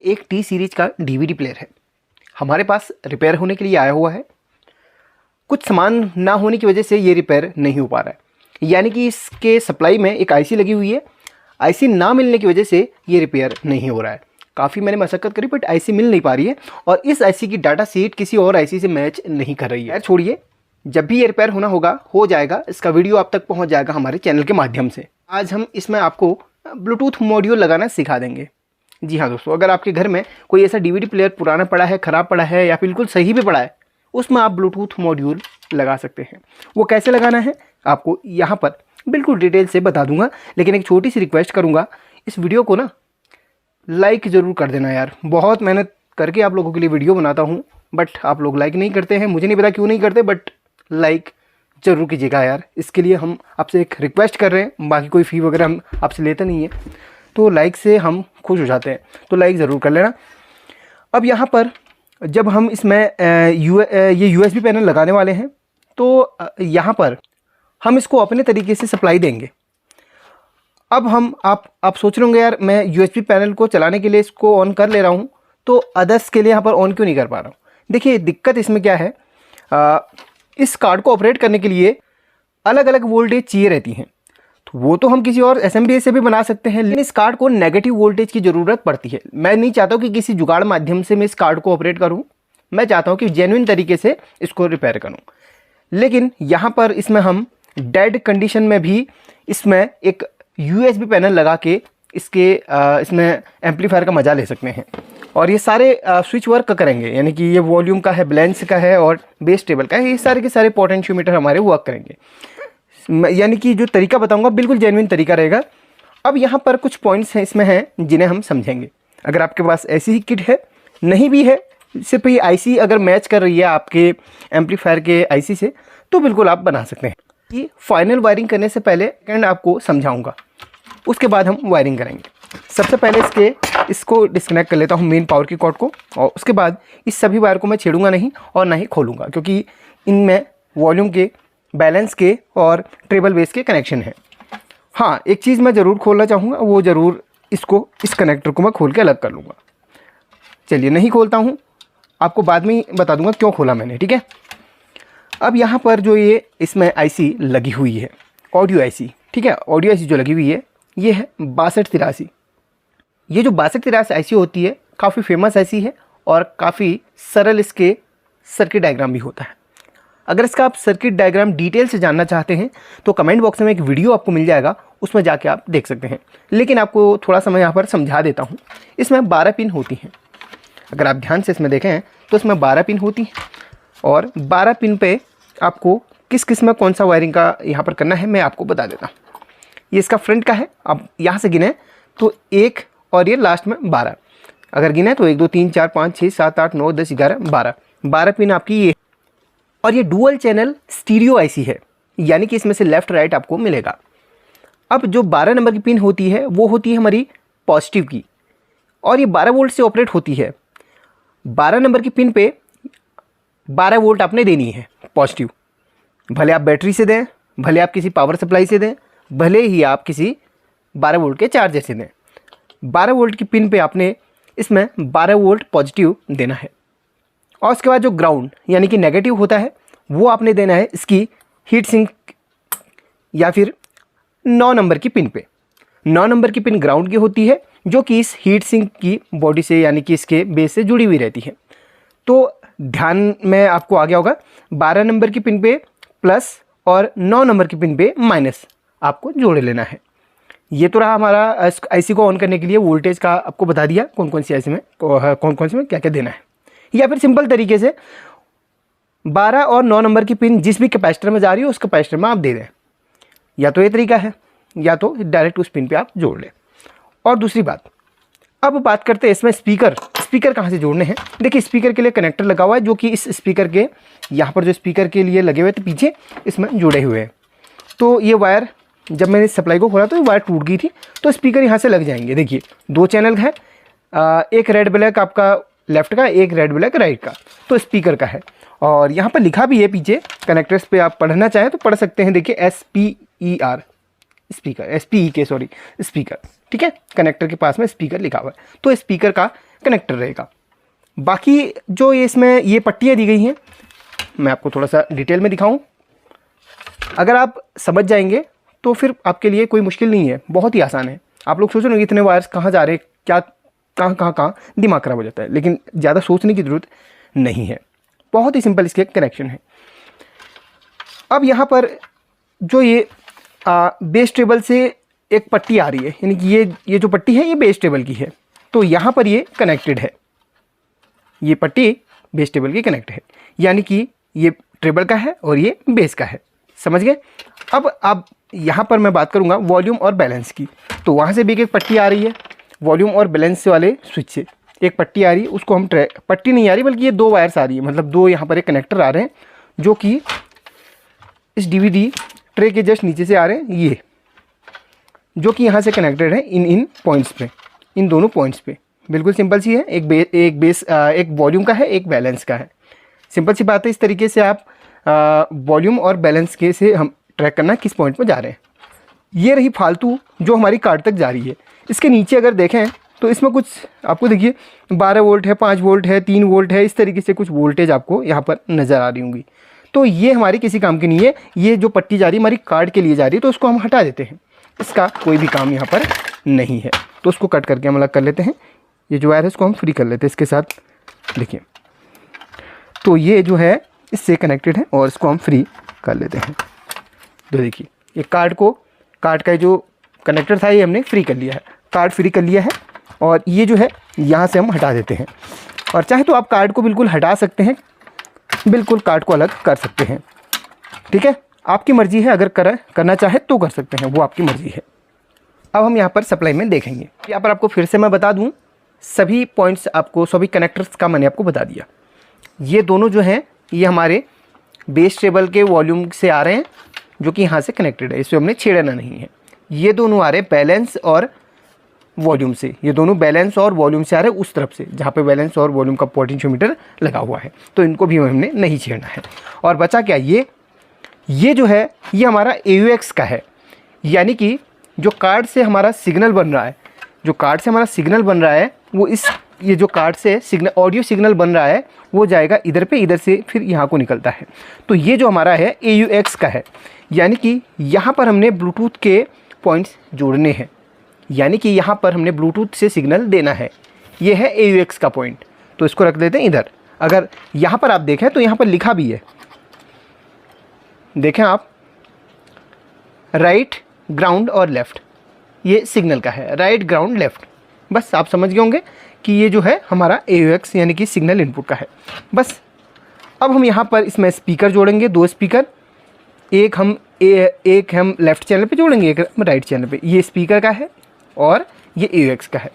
एक T series का DVD player है, हमारे पास रिपेयर होने के लिए आया हुआ है। कुछ सामान ना होने की वजह से ये रिपेयर नहीं हो पा रहा है, यानी कि इसके सप्लाई में एक आईसी लगी हुई है। आईसी ना मिलने की वजह से ये रिपेयर नहीं हो रहा है। काफ़ी मैंने मशक्कत करी बट आईसी मिल नहीं पा रही है और इस आईसी की डाटा सीट किसी और आईसी से मैच नहीं कर रही है। छोड़िए, जब भी ये रिपेयर होना होगा हो जाएगा। इसका वीडियो आप तक पहुंच जाएगा हमारे चैनल के माध्यम से। आज हम इसमें आपको ब्लूटूथ मॉड्यूल लगाना सिखा देंगे। जी हाँ दोस्तों, अगर आपके घर में कोई ऐसा डीवीडी प्लेयर पुराना पड़ा है, ख़राब पड़ा है या बिल्कुल सही भी पड़ा है, उसमें आप ब्लूटूथ मॉड्यूल लगा सकते हैं। वो कैसे लगाना है आपको यहाँ पर बिल्कुल डिटेल से बता दूंगा, लेकिन एक छोटी सी रिक्वेस्ट करूँगा, इस वीडियो को ना लाइक ज़रूर कर देना यार। बहुत मेहनत करके आप लोगों के लिए वीडियो बनाता हूँ बट आप लोग लाइक नहीं करते हैं। मुझे नहीं पता क्यों नहीं करते, बट लाइक ज़रूर कीजिएगा यार। इसके लिए हम आपसे एक रिक्वेस्ट कर रहे हैं, बाकी कोई फ़ी वगैरह हम आपसे लेते नहीं है, तो लाइक से हम खुश हो जाते हैं, तो लाइक ज़रूर कर लेना। अब यहाँ पर जब हम इसमें ये यूएसबी पैनल लगाने वाले हैं, तो यहाँ पर हम इसको अपने तरीके से सप्लाई देंगे। अब हम आप सोच रहे होंगे यार, मैं यूएसबी पैनल को चलाने के लिए इसको ऑन कर ले रहा हूँ, तो अदर्स के लिए यहाँ पर ऑन क्यों नहीं कर पा रहा हूँ। देखिए दिक्कत इसमें क्या है, इस कार्ड को ऑपरेट करने के लिए अलग अलग वोल्टेज चाहिए रहती हैं। तो वो तो हम किसी और एसएमबीए से भी बना सकते हैं, लेकिन इस कार्ड को नेगेटिव वोल्टेज की ज़रूरत पड़ती है। मैं नहीं चाहता हूँ कि किसी जुगाड़ माध्यम से मैं इस कार्ड को ऑपरेट करूँ। मैं चाहता हूँ कि जेन्युइन तरीके से इसको रिपेयर करूँ। लेकिन यहाँ पर इसमें हम डेड कंडीशन में भी इसमें एक यूएसबी पैनल लगा के इसमें एम्पलीफायर का मज़ा ले सकते हैं। और ये सारे स्विच वर्क करेंगे, यानी कि ये वॉल्यूम का है, बैलेंस का है और बेस टेबल का है। ये सारे के सारे पोटेंशियोमीटर हमारे वर्क करेंगे, यानी कि जो तरीका बताऊंगा बिल्कुल जेन्युइन तरीका रहेगा। अब यहाँ पर कुछ पॉइंट्स हैं इसमें हैं जिन्हें हम समझेंगे। अगर आपके पास ऐसी ही किट है, नहीं भी है, सिर्फ ये आईसी अगर मैच कर रही है आपके एम्पलीफायर के आईसी से, तो बिल्कुल आप बना सकते हैं। ये फाइनल वायरिंग करने से पहले आपको समझाऊंगा, उसके बाद हम वायरिंग करेंगे। सबसे पहले इसको डिस्कनेक्ट कर लेता हूँ मेन पावर की कॉर्ड को, और उसके बाद इस सभी वायर को मैं छेड़ूंगा नहीं और ना ही खोलूँगा, क्योंकि इनमें वॉल्यूम के, बैलेंस के और ट्रेबल बेस के कनेक्शन है। हाँ, एक चीज़ मैं ज़रूर खोलना चाहूँगा, वो ज़रूर इस कनेक्टर को मैं खोल के अलग कर लूँगा। चलिए, नहीं खोलता हूँ, आपको बाद में बता दूँगा क्यों खोला मैंने, ठीक है। अब यहाँ पर जो ये इसमें आईसी लगी हुई है, ऑडियो आईसी, ठीक है, ऑडियो आईसी जो लगी हुई है ये है 6283। ये जो 6283 आईसी होती है काफ़ी फेमस आईसी है और काफ़ी सरल इसके सर्किट डायग्राम भी होता है। अगर इसका आप सर्किट डायग्राम डिटेल से जानना चाहते हैं तो कमेंट बॉक्स में एक वीडियो आपको मिल जाएगा, उसमें जाके आप देख सकते हैं। लेकिन आपको थोड़ा सा मैं यहाँ पर समझा देता हूँ। इसमें 12 पिन होती हैं। अगर आप ध्यान से इसमें देखें तो इसमें 12 पिन होती हैं और 12 पिन पे आपको किस में कौन सा वायरिंग का यहाँ पर करना है मैं आपको बता देता हूँ। ये इसका फ्रंट का है, आप यहाँ से गिने तो 1 और ये लास्ट में 12। अगर गिने तो 1 2 3 4 5 6 7 8 9 10 11 12 पिन आपकी ये। और ये डुअल चैनल स्टीरियो आईसी है, यानी कि इसमें से लेफ्ट राइट आपको मिलेगा। अब जो 12 नंबर की पिन होती है वो होती है हमारी पॉजिटिव की, और ये 12 वोल्ट से ऑपरेट होती है। 12 नंबर की पिन पे 12 वोल्ट आपने देनी है पॉजिटिव, भले आप बैटरी से दें, भले आप किसी पावर सप्लाई से दें, भले ही आप किसी 12 वोल्ट के चार्जर से दें। 12 वोल्ट की पिन पे आपने इसमें 12 वोल्ट पॉजिटिव देना है। और उसके बाद जो ग्राउंड यानी कि नेगेटिव होता है वो आपने देना है इसकी हीट सिंक या फिर 9 नंबर की पिन पे। 9 नंबर की पिन ग्राउंड की होती है, जो कि इस हीट सिंक की बॉडी से यानी कि इसके बेस से जुड़ी हुई रहती है। तो ध्यान में आपको आ गया होगा, 12 नंबर की पिन पे प्लस और 9 नंबर की पिन पे माइनस आपको जोड़ लेना है। ये तो रहा हमारा आईसी को ऑन करने के लिए वोल्टेज का आपको बता दिया, कौन कौन सी आईसी में कौन कौन सी में क्या क्या देना है। या फिर सिंपल तरीके से 12 और 9 नंबर की पिन जिस भी कैपेसिटर में जा रही हो उस कैपेसिटर में आप दे दें। या तो ये तरीका है, या तो डायरेक्ट उस पिन पे आप जोड़ लें। और दूसरी बात, अब बात करते हैं इसमें स्पीकर कहाँ से जोड़ने हैं। देखिए, स्पीकर के लिए कनेक्टर लगा हुआ है, जो कि इस स्पीकर के यहाँ पर जो स्पीकर के लिए लगे हुए थे पीछे इसमें जुड़े हुए हैं। तो ये वायर जब मैंने सप्लाई को खोला तो ये वायर टूट गई थी, तो स्पीकर यहाँ से लग जाएंगे। देखिए 2 चैनल है, एक रेड ब्लैक आपका लेफ्ट का, एक रेड ब्लैक राइट का, तो स्पीकर का है। और यहाँ पर लिखा भी है पीछे, कनेक्टर्स पे आप पढ़ना चाहें तो पढ़ सकते हैं। देखिए SPER speaker, SPEK sorry speaker, ठीक है, कनेक्टर के पास में स्पीकर लिखा हुआ है। तो स्पीकर का कनेक्टर रहेगा। बाकी जो ये इसमें ये पट्टियाँ दी गई हैं, मैं आपको थोड़ा सा डिटेल में दिखाऊं। अगर आप समझ जाएंगे तो फिर आपके लिए कोई मुश्किल नहीं है, बहुत ही आसान है। आप लोग सोच रहे हो इतने वायर्स कहाँ जा रहे हैं, क्या कहाँ दिमाग खराब हो जाता है, लेकिन ज़्यादा सोचने की ज़रूरत नहीं है, बहुत ही सिंपल इसके कनेक्शन है। अब यहाँ पर जो ये बेस टेबल से एक पट्टी आ रही है, यानी कि ये जो पट्टी है ये बेस टेबल की है, तो यहाँ पर ये कनेक्टेड है, ये पट्टी बेस टेबल की कनेक्ट है, यानी कि ये ट्रेबल का है और ये बेस का है। समझ गए? अब यहाँ पर मैं बात करूँगा वॉल्यूम और बैलेंस की। तो वहाँ से भी एक पट्टी आ रही है, वॉल्यूम और बैलेंस वाले स्विच से एक पट्टी आ रही है, उसको हम पट्टी नहीं आ रही बल्कि ये दो वायर्स आ रही है, मतलब दो यहाँ पर एक कनेक्टर आ रहे हैं जो कि इस डीवीडी ट्रे के जस्ट नीचे से आ रहे हैं, ये जो कि यहाँ से कनेक्टेड है इन पॉइंट्स पे, इन दोनों पॉइंट्स पे। बिल्कुल सिंपल सी है, एक वॉल्यूम का है, एक बैलेंस का है। सिंपल सी बात है। इस तरीके से आप वॉल्यूम और बैलेंस के से हम ट्रैक करना किस पॉइंट पर जा रहे हैं। ये रही फालतू जो हमारी कार्ड तक जा रही है। इसके नीचे अगर देखें तो इसमें कुछ आपको देखिए 12 वोल्ट है, 5 वोल्ट है, 3 वोल्ट है, इस तरीके से कुछ वोल्टेज आपको यहाँ पर नज़र आ रही होंगी। तो ये हमारी किसी काम की नहीं है, ये जो पट्टी जा रही है हमारी कार्ड के लिए जा रही है, तो उसको हम हटा देते हैं, इसका कोई भी काम यहाँ पर नहीं है। तो उसको कट करके हम अलग कर लेते हैं। ये जो वायर है इसको हम फ्री कर लेते हैं इसके साथ, देखिए। तो ये जो है इससे कनेक्टेड है और इसको हम फ्री कर लेते हैं। तो देखिए ये कार्ड का जो कनेक्टर था ये हमने फ्री कर लिया है, कार्ड फ्री कर लिया है। और ये जो है यहाँ से हम हटा देते हैं, और चाहे तो आप कार्ड को बिल्कुल हटा सकते हैं, बिल्कुल कार्ड को अलग कर सकते हैं, ठीक है, आपकी मर्ज़ी है। अगर करना चाहे तो कर सकते हैं, वो आपकी मर्ज़ी है। अब हम यहाँ पर सप्लाई में देखेंगे। यहाँ पर आपको फिर से मैं बता दूँ, सभी पॉइंट्स आपको, सभी कनेक्टर्स का मैंने आपको बता दिया। ये दोनों जो हैं ये हमारे बेस टेबल के वॉल्यूम से आ रहे हैं, जो कि यहाँ से कनेक्टेड है, इससे हमने छेड़ना नहीं है। ये दोनों आ रहे हैं बैलेंस और वॉल्यूम से, ये दोनों बैलेंस और वॉल्यूम से आ रहे हैं उस तरफ से जहाँ पे बैलेंस और वॉल्यूम का पोटेंशियोमीटर लगा हुआ है, तो इनको भी हमने नहीं छेड़ना है। और बचा क्या, ये जो है ये हमारा AUX का है, यानी कि जो कार्ड से हमारा सिग्नल बन रहा है, जो कार्ड से हमारा सिग्नल बन रहा है वो ये जो कार्ड से सिग्नल, ऑडियो सिग्नल बन रहा है वो जाएगा इधर पे, इधर से फिर यहाँ को निकलता है। तो ये जो हमारा है AUX का है, यानी कि यहाँ पर हमने ब्लूटूथ के पॉइंट्स जोड़ने हैं, यानी कि यहाँ पर हमने ब्लूटूथ से सिग्नल देना है। ये है AUX का पॉइंट, तो इसको रख देते हैं इधर। अगर यहाँ पर आप देखें तो यहाँ पर लिखा भी है, देखें आप, राइट, ग्राउंड और लेफ़्ट, ये सिग्नल का है, राइट, ग्राउंड, लेफ़्ट। बस आप समझ गए होंगे कि ये जो है हमारा AUX यानी कि सिग्नल इनपुट का है। बस अब हम यहाँ पर इसमें स्पीकर जोड़ेंगे, 2 स्पीकर, एक हम लेफ़्ट चैनल पे जोड़ेंगे, एक हम राइट चैनल पे। ये स्पीकर का है और ये AUX का है।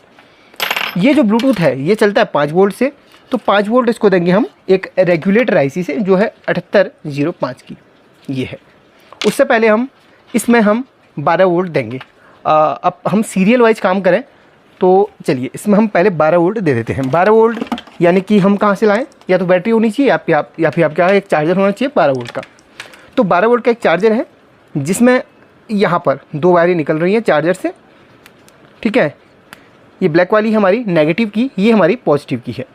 ये जो ब्लूटूथ है ये चलता है 5 वोल्ट से, तो 5 वोल्ट इसको देंगे हम एक रेगुलेटर IC से जो है 7805 की, ये है। उससे पहले इसमें हम 12 वोल्ट देंगे। अब हम सीरियल वाइज काम करें तो चलिए इसमें हम पहले 12 वोल्ट दे देते हैं। 12 वोल्ट यानी कि हम कहाँ से लाएं, या तो बैटरी होनी चाहिए या फिर आपके यहाँ एक चार्जर होना चाहिए 12 वोल्ट का। तो 12 वोल्ट का एक चार्जर है जिसमें यहाँ पर 2 वायरें निकल रही हैं चार्जर से, ठीक है। ये ब्लैक वाली हमारी नेगेटिव की, ये हमारी पॉजिटिव की है।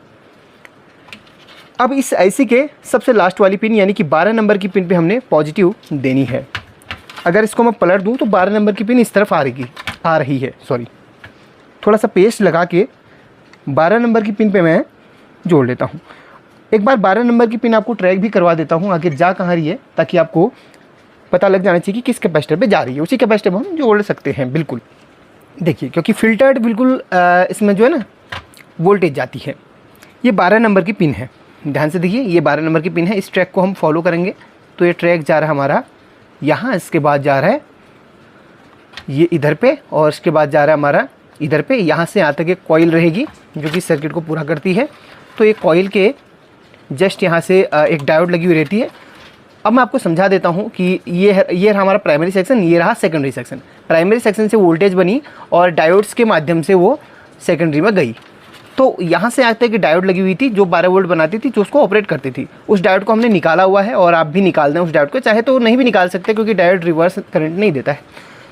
अब इस IC के सबसे लास्ट वाली पिन यानी कि 12 नंबर की पिन पे हमने पॉजिटिव देनी है। अगर इसको मैं पलट दूँ तो 12 नंबर की पिन इस तरफ आ रही है, सॉरी, थोड़ा सा पेस्ट लगा के 12 नंबर की पिन पे मैं जोड़ लेता हूँ। एक बार 12 नंबर की पिन आपको ट्रैक भी करवा देता हूँ आगे जा कहाँ रही है, ताकि आपको पता लग जाना चाहिए कि किस कैपेसिटर पे जा रही है, उसी कैपेसिटर पर हम जोड़ सकते हैं। बिल्कुल देखिए, क्योंकि फ़िल्टर्ड बिल्कुल इसमें जो है ना वोल्टेज जाती है। ये 12 नंबर की पिन है, ध्यान से देखिए, ये 12 नंबर की पिन है। इस ट्रैक को हम फॉलो करेंगे तो ये ट्रैक जा रहा है हमारा यहाँ, इसके बाद जा रहा है ये इधर पे, और इसके बाद जा रहा है हमारा इधर पे। यहाँ से यहाँ तक एक कॉइल रहेगी जो कि सर्किट को पूरा करती है। तो ये कॉइल के जस्ट यहाँ से एक डायोड लगी हुई रहती है। अब मैं आपको समझा देता हूँ कि ये हमारा प्राइमरी सेक्शन, ये रहा सेकेंडरी सेक्शन। प्राइमरी सेक्शन से वोल्टेज बनी और डायोड्स के माध्यम से वो सेकेंडरी में गई। तो यहाँ से आज तक एक डायोड लगी हुई थी जो 12 वोल्ट बनाती थी, जो उसको ऑपरेट करती थी। उस डायोड को हमने निकाला हुआ है, और आप भी निकाल दें उस डायोड को, चाहे तो नहीं भी निकाल सकते क्योंकि डायोड रिवर्स करंट नहीं देता है,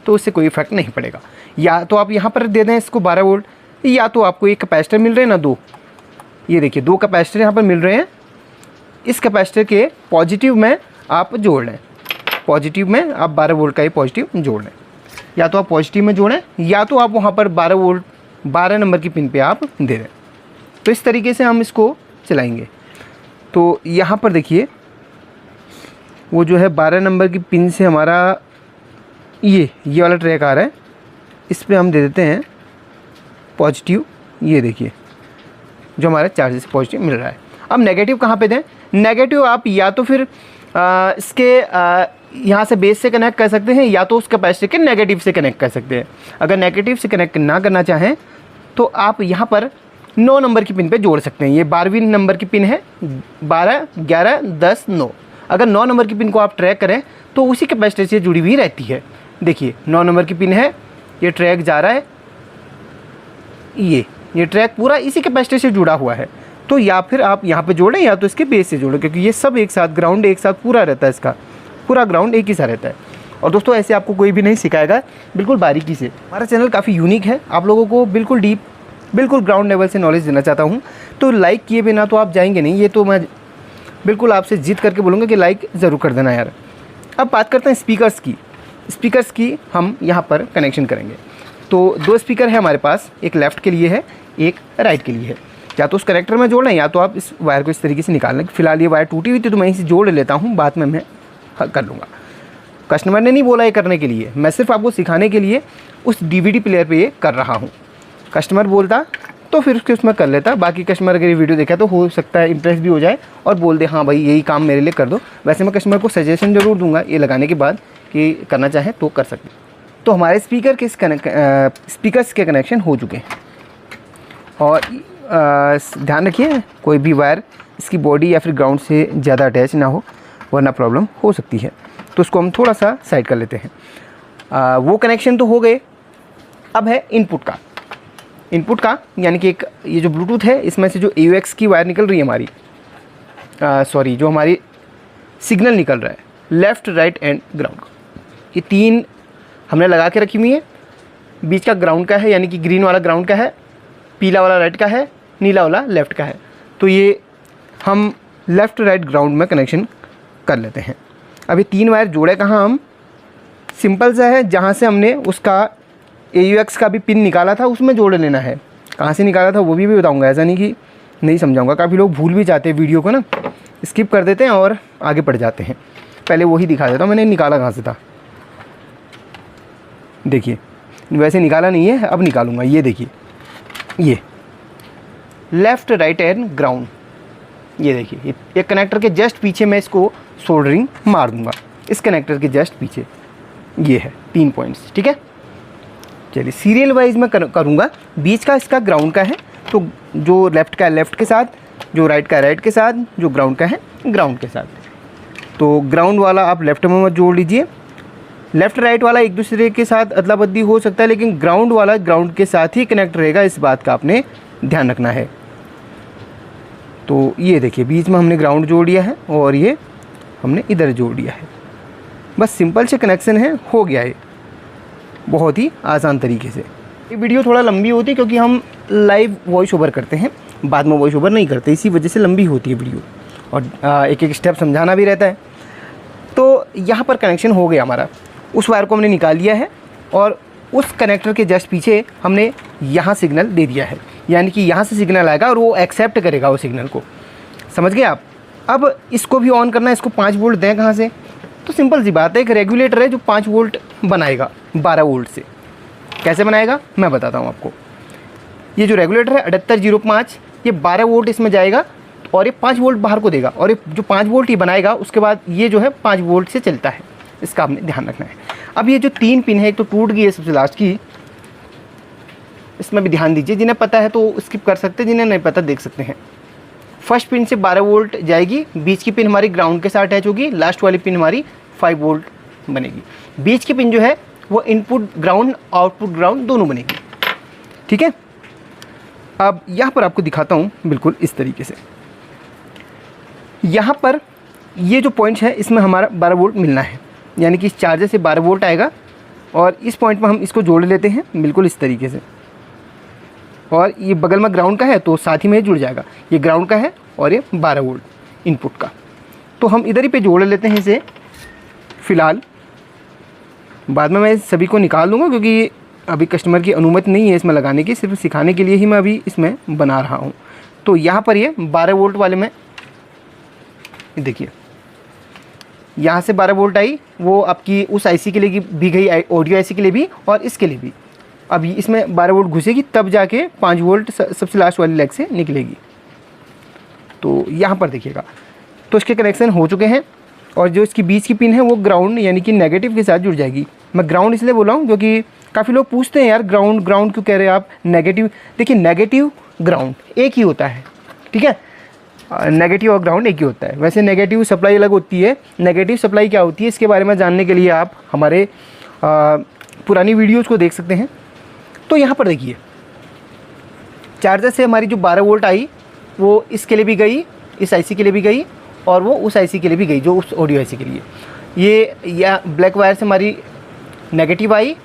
तो उससे कोई इफेक्ट नहीं पड़ेगा। या तो आप यहाँ पर दे दें इसको 12 वोल्ट, या तो आपको एक कैपेसिटर मिल रहे हैं ना 2, ये देखिए 2 कैपेसिटर यहाँ पर मिल रहे हैं। इस कैपेसिटर के पॉजिटिव में आप जोड़ लें, पॉजिटिव में आप 12 वोल्ट का ये पॉजिटिव जोड़ लें, या तो आप पॉजिटिव में जोड़ें या तो आप वहाँ पर 12 वोल्ट 12 नंबर की पिन पे आप दे दें। तो इस तरीके से हम इसको चलाएंगे। तो यहाँ पर देखिए वो जो है 12 नंबर की पिन से हमारा ये वाला ट्रैक आ रहा है, इस पे हम दे देते हैं पॉजिटिव। ये देखिए जो हमारा चार्ज से पॉजिटिव मिल रहा है। अब नेगेटिव कहाँ पे दें? नेगेटिव आप या तो फिर इसके यहाँ से बेस से कनेक्ट कर सकते हैं या तो उस कैपेसिटर के नेगेटिव से कनेक्ट कर सकते हैं। अगर नेगेटिव से कनेक्ट ना करना चाहें तो आप यहाँ पर 9 नंबर की पिन पे जोड़ सकते हैं। ये 12वीं नंबर की पिन है, 12, 11, 10, 9। अगर 9 नंबर की पिन को आप ट्रैक करें तो उसी कैपेसिटर से जुड़ी हुई रहती है। देखिए 9 नंबर की पिन है, ये ट्रैक जा रहा है, ये ट्रैक पूरा इसी कैपेसिटर से जुड़ा हुआ है। तो या फिर आप यहाँ पे जोड़ें या तो इसके बेस से जोड़ें, क्योंकि ये सब एक साथ ग्राउंड एक साथ पूरा रहता है, इसका पूरा ग्राउंड एक ही सा रहता है। और दोस्तों ऐसे आपको कोई भी नहीं सिखाएगा, बिल्कुल बारीकी से। हमारा चैनल काफ़ी यूनिक है, आप लोगों को बिल्कुल डीप, बिल्कुल ग्राउंड लेवल से नॉलेज देना चाहता हूँ। तो लाइक किए बिना तो आप जाएंगे नहीं, ये तो मैं बिल्कुल आपसे जिद करके बोलूँगा कि लाइक ज़रूर कर देना यार। अब बात करते हैं स्पीकर्स की हम यहाँ पर कनेक्शन करेंगे। तो 2 स्पीकर है हमारे पास, एक लेफ़्ट के लिए है, एक राइट के लिए है। या तो उस कनेक्टर में जोड़ना है या तो आप इस वायर को इस तरीके से निकाल लें। फिलहाल ये वायर टूटी हुई थी तो मैं इसे जोड़ लेता हूँ, बाद में मैं कर लूँगा। कस्टमर ने नहीं बोला ये करने के लिए, मैं सिर्फ आपको सिखाने के लिए उस DVD प्लेयर पे ये कर रहा हूँ। कस्टमर बोलता तो फिर उसके उसमें कर लेता। बाकी कस्टमर अगर ये वीडियो देखा तो हो सकता है इम्प्रेस भी हो जाए और बोल दे हाँ भाई यही काम मेरे लिए कर दो। वैसे मैं कस्टमर को सजेशन ज़रूर दूंगा ये लगाने के बाद कि करना चाहें तो कर सकते। तो हमारे स्पीकर्स के कनेक्शन हो चुके हैं। और ध्यान रखिए कोई भी वायर इसकी बॉडी या फिर ग्राउंड से ज़्यादा अटैच ना हो, वरना प्रॉब्लम हो सकती है। तो उसको हम थोड़ा सा साइड कर लेते हैं। वो कनेक्शन तो हो गए। अब है इनपुट का यानी कि एक ये जो ब्लूटूथ है इसमें से जो AUX की वायर निकल रही है हमारी, जो हमारी सिग्नल निकल रहा है लेफ़्ट, राइट एंड ग्राउंड, ये 3 हमने लगा के रखी हुई है। बीच का ग्राउंड का है यानी कि ग्रीन वाला ग्राउंड का है, पीला वाला राइट का है, नीला वाला लेफ़्ट का है। तो ये हम लेफ़्ट राइट ग्राउंड में कनेक्शन कर लेते हैं। अभी 3 वायर जोड़े कहाँ हम, सिंपल सा है, जहाँ से हमने उसका AUX का भी पिन निकाला था उसमें जोड़ लेना है। कहाँ से निकाला था वो भी बताऊँगा, ऐसा नहीं कि नहीं समझाऊँगा। काफ़ी लोग भूल भी जाते हैं, वीडियो को ना स्किप कर देते हैं और आगे बढ़ जाते हैं। पहले वही दिखा देता हूँ मैंने निकाला कहाँ से था। देखिए वैसे निकाला नहीं है, अब निकालूंगा। ये देखिए ये लेफ़्ट, राइट एंड ग्राउंड, ये देखिए ये कनेक्टर के जस्ट पीछे मैं इसको सोल्डरिंग मार दूंगा। इस कनेक्टर के जस्ट पीछे ये है 3 पॉइंट्स, ठीक है। चलिए सीरियल वाइज मैं करूँगा। बीच का इसका ग्राउंड का है, तो जो लेफ़्ट का है लेफ़्ट के साथ, जो राइट का है राइट के साथ, जो ग्राउंड का है ग्राउंड के साथ। तो ग्राउंड वाला आप लेफ़्ट में मत जोड़ लीजिए, लेफ़्ट राइट वाला एक दूसरे के साथ अदला बदली हो सकता है, लेकिन ग्राउंड वाला ग्राउंड के साथ ही कनेक्ट रहेगा, इस बात का आपने ध्यान रखना है। तो ये देखिए बीच में हमने ग्राउंड जोड़ दिया है और ये हमने इधर जोड़ दिया है। बस सिंपल से कनेक्शन है, हो गया है बहुत ही आसान तरीके से। ये वीडियो थोड़ा लंबी होती है क्योंकि हम लाइव वॉइस ओवर करते हैं, बाद में वॉइस ओवर नहीं करते, इसी वजह से लंबी होती है वीडियो और एक एक स्टेप समझाना भी रहता है। तो यहाँ पर कनेक्शन हो गया हमारा, उस वायर को हमने निकाल लिया है और उस कनेक्टर के जस्ट पीछे हमने यहाँ सिग्नल दे दिया है, यानी कि यहाँ से सिग्नल आएगा और वो एक्सेप्ट करेगा वो सिग्नल को। समझ गए आप। अब इसको भी ऑन करना है, इसको 5 वोल्ट दें कहाँ से, तो सिंपल सी बात है, एक रेगुलेटर है जो 5 वोल्ट बनाएगा 12 वोल्ट से। कैसे बनाएगा मैं बताता हूँ आपको। ये जो रेगुलेटर है 7805, ये 12 वोल्ट इसमें जाएगा और ये 5 वोल्ट बाहर को देगा, और ये जो 5 वोल्ट ही बनाएगा उसके बाद ये जो है 5 वोल्ट से चलता है, इसका आपने ध्यान रखना है। अब ये जो 3 पिन है, एक तो टूट गई है सबसे लास्ट की, इसमें भी ध्यान दीजिए। जिन्हें पता है तो स्किप कर सकते हैं, जिन्हें नहीं पता देख सकते हैं। फर्स्ट पिन से 12 वोल्ट जाएगी, बीच की पिन हमारी ग्राउंड के साथ अटैच होगी, लास्ट वाली पिन हमारी 5 वोल्ट बनेगी। बीच की पिन जो है वो इनपुट ग्राउंड आउटपुट ग्राउंड दोनों बनेगी, ठीक है। अब यहाँ पर आपको दिखाता हूँ बिल्कुल इस तरीके से। यहाँ पर ये जो पॉइंट है इसमें हमारा 12 वोल्ट मिलना है, यानी कि इस चार्जर से 12 वोल्ट आएगा और इस पॉइंट पर हम इसको जोड़ लेते हैं बिल्कुल इस तरीके से। और ये बगल में ग्राउंड का है तो साथ ही में जुड़ जाएगा। ये ग्राउंड का है और ये 12 वोल्ट इनपुट का। तो हम इधर ही पे जोड़ लेते हैं इसे फ़िलहाल। बाद में मैं सभी को निकाल दूँगा क्योंकि अभी कस्टमर की अनुमति नहीं है इसमें लगाने की, सिर्फ सिखाने के लिए ही मैं अभी इसमें बना रहा हूँ। तो यहाँ पर ये 12 वोल्ट वाले में देखिए, यहाँ से 12 वोल्ट आई, वो आपकी उस आईसी के लिए भी गई, ऑडियो आईसी के लिए भी और इसके लिए भी। अब इसमें 12 वोल्ट घुसेगी तब जाके 5 वोल्ट सबसे लास्ट वाली लेग से निकलेगी। तो यहाँ पर देखिएगा, तो इसके कनेक्शन हो चुके हैं और जो इसकी बीच की पिन है वो ग्राउंड यानी कि नेगेटिव के साथ जुड़ जाएगी। मैं ग्राउंड इसलिए बोला हूँ क्योंकि काफ़ी लोग पूछते हैं यार ग्राउंड ग्राउंड क्यों कह रहे हैं आप, नेगेटिव। देखिए नेगेटिव ग्राउंड एक ही होता है, ठीक है, नेगेटिव और ग्राउंड एक ही होता है। वैसे नेगेटिव सप्लाई अलग होती है, नेगेटिव सप्लाई क्या होती है इसके बारे में जानने के लिए आप हमारे पुरानी वीडियोज़ को देख सकते हैं। तो यहाँ पर देखिए, चार्जर से हमारी जो 12 वोल्ट आई वो इसके लिए भी गई, इस आईसी के लिए भी गई और वो उस आईसी के लिए भी गई जो उस ऑडियो आईसी के लिए। ये या ब्लैक वायर से हमारी नेगेटिव आई,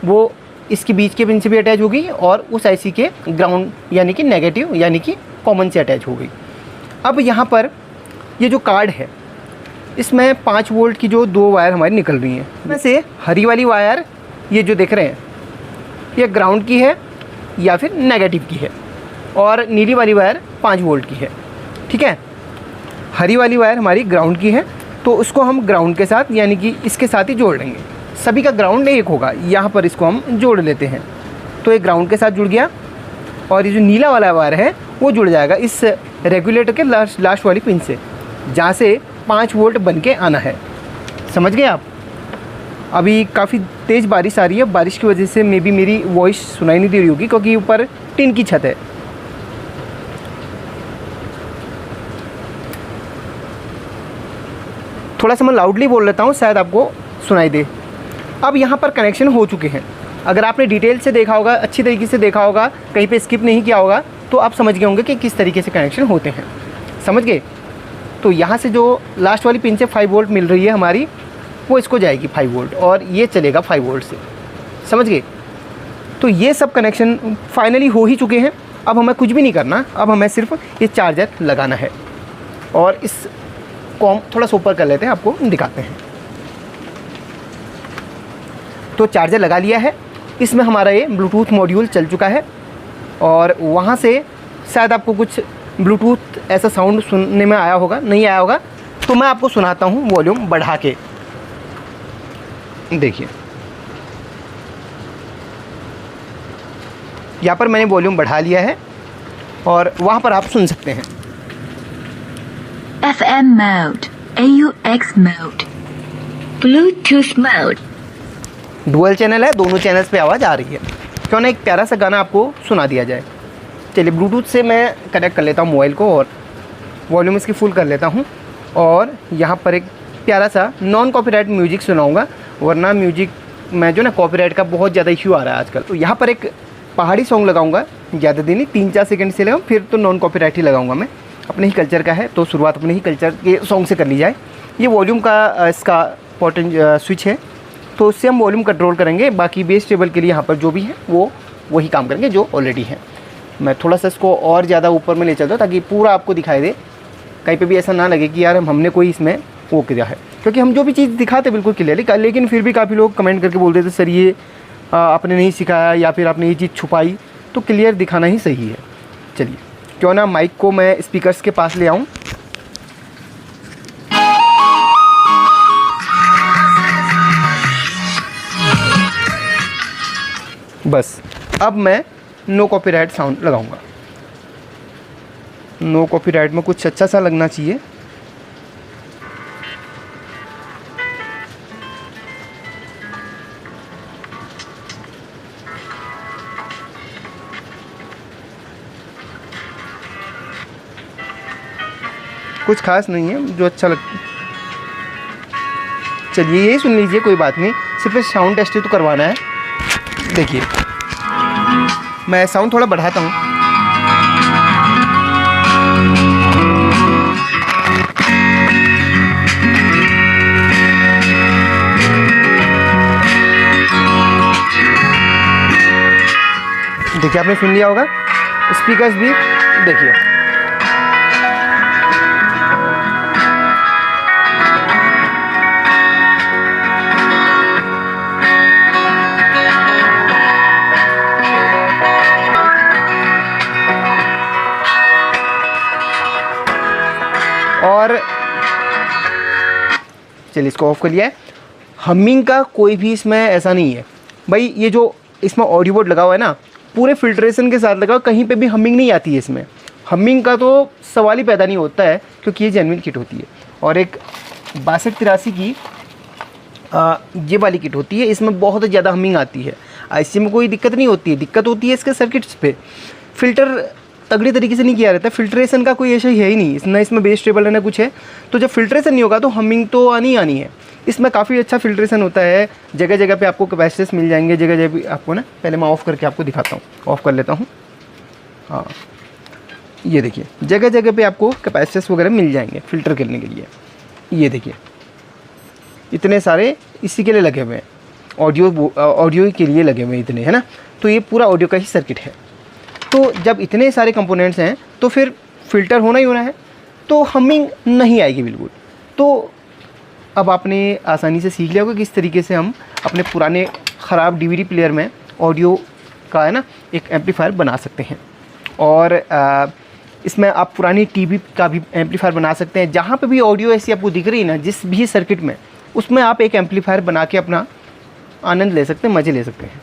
वो इसके बीच के पिन से भी अटैच हो गई और उस आईसी के ग्राउंड यानी कि नेगेटिव यानी कि कॉमन से अटैच हो गई। अब यहाँ पर ये जो कार्ड है इसमें 5 वोल्ट की जो 2 वायर हमारी निकल रही हैं, इसमें से हरी वाली वायर ये जो देख रहे हैं ये ग्राउंड की है या फिर नेगेटिव की है और नीली वाली वायर 5 वोल्ट की है, ठीक है। हरी वाली वायर हमारी ग्राउंड की है तो उसको हम ग्राउंड के साथ यानी कि इसके साथ ही जोड़ लेंगे। सभी का ग्राउंड एक होगा, यहाँ पर इसको हम जोड़ लेते हैं। तो ये ग्राउंड के साथ जुड़ गया और ये जो नीला वाला वायर है वो जुड़ जाएगा इस रेगुलेटर के लास्ट वाली पिन से, जहाँ से 5 वोल्ट बन के आना है। समझ गए आप। अभी काफ़ी तेज़ बारिश आ रही है, बारिश की वजह से मे बी मेरी वॉइस सुनाई नहीं दे रही होगी क्योंकि ऊपर टिन की छत है। थोड़ा सा मैं लाउडली बोल लेता हूँ, शायद आपको सुनाई दे। अब यहाँ पर कनेक्शन हो चुके हैं। अगर आपने डिटेल से देखा होगा, अच्छी तरीके से देखा होगा, कहीं पे स्किप नहीं किया होगा, तो आप समझ गए होंगे कि किस तरीके से कनेक्शन होते हैं। समझ गए। तो यहाँ से जो लास्ट वाली पिन से 5 वोल्ट मिल रही है हमारी, वो इसको जाएगी 5 वोल्ट और ये चलेगा 5 वोल्ट से। समझ गए। तो ये सब कनेक्शन फाइनली हो ही चुके हैं। अब हमें कुछ भी नहीं करना, अब हमें सिर्फ ये चार्जर लगाना है और इस को हम थोड़ा सा ऊपर कर लेते हैं, आपको दिखाते हैं। तो चार्जर लगा लिया है, इसमें हमारा ये ब्लूटूथ मॉड्यूल चल चुका है और वहाँ से शायद आपको कुछ ब्लूटूथ ऐसा साउंड सुनने में आया होगा, नहीं आया होगा, तो मैं आपको सुनाता हूँ वॉल्यूम बढ़ा के। देखिए यहाँ पर मैंने वॉल्यूम बढ़ा लिया है और वहाँ पर आप सुन सकते हैं। FM mode, AUX mode, Bluetooth mode। Dual channel है, दोनों चैनल्स पे आवाज़ आ रही है। क्यों ना एक प्यारा सा गाना आपको सुना दिया जाए। चलिए ब्लूटूथ से मैं कनेक्ट कर लेता हूँ मोबाइल को और वॉल्यूम इसकी फुल कर लेता हूँ और यहाँ पर एक प्यारा सा नॉन कॉपीराइट म्यूजिक सुनाऊँगा, वरना म्यूजिक में जो ना कॉपीराइट का बहुत ज़्यादा इश्यू आ रहा है आजकल। तो यहाँ पर एक पहाड़ी सॉन्ग लगाऊंगा, ज़्यादा दिन नहीं, 3-4 सेकंड से लगाऊँ, फिर तो नॉन कॉपीराइट ही लगाऊंगा मैं। अपने ही कल्चर का है तो शुरुआत अपने ही कल्चर के सॉन्ग से कर ली जाए। ये वॉल्यूम का इसका बटन स्विच है, तो उससे हम वॉल्यूम कंट्रोल करेंगे। बाकी बेस टेबल के लिए यहाँ पर जो भी है वो वही काम करेंगे जो ऑलरेडी है। मैं थोड़ा सा इसको और ज़्यादा ऊपर में ले चलता हूँ ताकि पूरा आपको दिखाई दे, कहीं पे भी ऐसा ना लगे कि यार हमने कोई इसमें वो किया है, क्योंकि हम जो भी चीज़ दिखाते बिल्कुल क्लियरली, लेकिन फिर भी काफ़ी लोग कमेंट करके बोल देते सर ये आपने नहीं सिखाया या फिर आपने ये चीज़ छुपाई। तो क्लियर दिखाना ही सही है। चलिए क्यों ना माइक को मैं स्पीकर्स के पास ले आऊँ। बस अब मैं नो कॉपीराइट साउंड लगाऊंगा। नो कॉपीराइट में कुछ अच्छा सा लगना चाहिए। कुछ खास नहीं है, जो अच्छा लगता। चलिए यही सुन लीजिए, कोई बात नहीं, सिर्फ साउंड टेस्ट तो करवाना है। देखिए मैं साउंड थोड़ा बढ़ाता हूँ। देखिए आपने सुन लिया होगा, स्पीकर्स भी देखिए। और चलिए इसको ऑफ कर लिया है। हमिंग का कोई भी इसमें ऐसा नहीं है भाई। ये जो इसमें ऑडियो बोर्ड लगा हुआ है ना, पूरे फिल्ट्रेशन के साथ लगा, कहीं पे भी हमिंग नहीं आती है इसमें। हमिंग का तो सवाल ही पैदा नहीं होता है, क्योंकि ये जेन्युइन किट होती है। और एक 6283 की ये वाली किट होती है, इसमें बहुत ज़्यादा हमिंग आती है। IC में कोई दिक्कत नहीं होती है, दिक्कत होती है इसके सर्किट्स पे। फ़िल्टर तगड़ी तरीके से नहीं किया रहता, फिल्ट्रेशन का कोई ऐसा है ही नहीं, ना इसमें बेस टेबल है ना कुछ है। तो जब फिल्ट्रेशन नहीं होगा तो हमिंग तो आनी आनी है। इसमें काफ़ी अच्छा फिल्ट्रेशन होता है, जगह जगह पे आपको कैपेसिटर्स मिल जाएंगे, जगह जगह पे आपको ना, पहले मैं ऑफ़ करके आपको दिखाता हूँ, ऑफ़ कर लेता हूँ। हाँ ये देखिए, जगह जगह पे आपको कैपेसिटर्स वगैरह मिल जाएंगे फ़िल्टर करने के लिए। ये देखिए इतने सारे इसी के लिए लगे हुए हैं, ऑडियो के लिए लगे हुए हैं इतने, है ना। तो ये पूरा ऑडियो का ही सर्किट है। तो जब इतने सारे कंपोनेंट्स हैं तो फिर फ़िल्टर होना ही होना है, तो हमिंग नहीं आएगी बिल्कुल। तो अब आपने आसानी से सीख लिया होगा किस तरीके से हम अपने पुराने ख़राब DVD प्लेयर में ऑडियो का, है ना, एक एम्पलीफायर बना सकते हैं। और इसमें आप पुरानी TV का भी एम्पलीफायर बना सकते हैं। जहाँ पे भी ऑडियो ऐसी आपको दिख रही है ना, जिस भी सर्किट में, उसमें आप एक एम्पलीफायर बना के अपना आनंद ले सकते हैं, मज़े ले सकते हैं।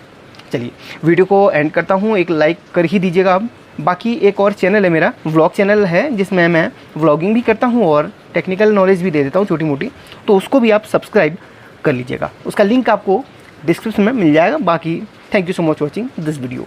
चलिए वीडियो को एंड करता हूँ, एक लाइक कर ही दीजिएगा आप। बाकी एक और चैनल है मेरा, व्लॉग चैनल है, जिसमें मैं व्लॉगिंग भी करता हूँ और टेक्निकल नॉलेज भी दे देता हूँ छोटी मोटी, तो उसको भी आप सब्सक्राइब कर लीजिएगा। उसका लिंक आपको डिस्क्रिप्शन में मिल जाएगा। बाकी thank you so much watching this video.